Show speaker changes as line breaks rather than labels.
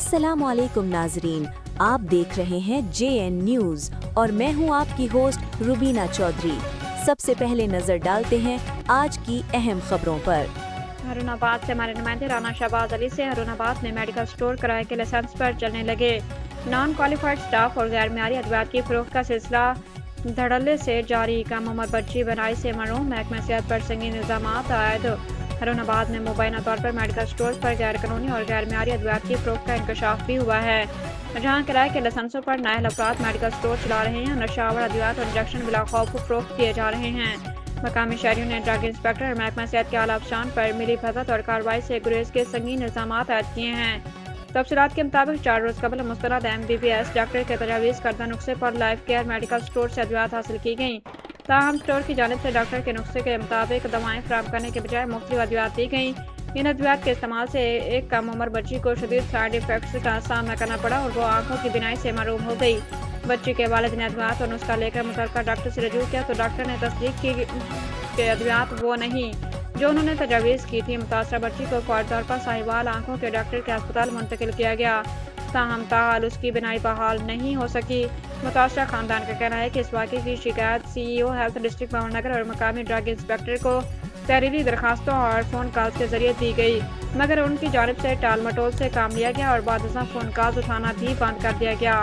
अस्सलाम वालेकुम नाजरीन, आप देख रहे हैं JN न्यूज़ और मैं हूं आपकी होस्ट रुबीना चौधरी। सबसे पहले नजर डालते हैं आज की अहम खबरों पर।
हरुणाबाद से हमारे नुमाइंदे राना शहबाज अली से हरुणाबाद में मेडिकल स्टोर किराए के लाइसेंस पर चलने लगे। नॉन क्वालिफाइड स्टाफ और गैर मियारी अद्वियात की फरोख्त का सिलसिला धड़ल्ले से जारी। कम उम्र बच्ची बनाई से मरूम, महकमा सेहत पर संगीन इल्जाम आयद। हरुणाबाद में मुबैना तौर पर मेडिकल स्टोर पर गैर कानूनी और गैर मियारी अद्वियात की फरोख्त का इंकशाफ भी हुआ है, जहाँ किराए के लाइसेंसों पर नाअहल अफराद मेडिकल स्टोर चला रहे हैं। नशावर अद्वियात और इंजेक्शन बिला खौफ फरोख्त किए जा रहे हैं। मकामी शहरियों ने ड्रग इंस्पेक्टर और महकमा सेहत के आला अफसरान पर मिली भगत और कार्रवाई से गुरेज के संगीन इल्जाम आयद किए हैं। तफसीलात के मुताबिक 4 रोज़ कबल मुस्तनद MBBS डॉक्टर के तजावीज़ करदा नुस्खे पर लाइफ केयर मेडिकल स्टोर से अद्वियात हासिल की गई। ताहम स्टोर की जानिब से डॉक्टर के नुस्खे के मुताबिक दवाएं फराहम करने के बजाय मुख्तलिफ अद्वियात दी गई। इन अद्वियात के इस्तेमाल से एक कम उम्र बच्ची को शदीद साइड इफेक्ट्स का सामना करना पड़ा और वो आंखों की बिनाई से महरूम हो गई। बच्ची के वालिद ने अद्वियात और नुस्खा लेकर मुतल्लिका डॉक्टर से रजू किया तो डॉक्टर ने तस्दीक की कि अद्वियात वो नहीं जो उन्होंने तजावीज़ की थी। मुतासरा बच्ची को फौरी तौर पर साहिवाल आंखों के डॉक्टर के अस्पताल मुंतकिल किया गया। ताहम ताहाल उसकी बिनाई बहाल नहीं हो सकी। मुतासरा खानदान का कहना है कि इस वाक़े की शिकायत CEO हेल्थ डिस्ट्रिक्ट भवनगर और मकामी ड्रग इंस्पेक्टर को तहरीरी दरखास्तों और फ़ोन कॉल्स के जरिए दी गई, मगर उनकी जानिब से टाल मटोल से काम लिया गया और बाद फ़ोन कॉल्स उठाना भी बंद कर दिया गया।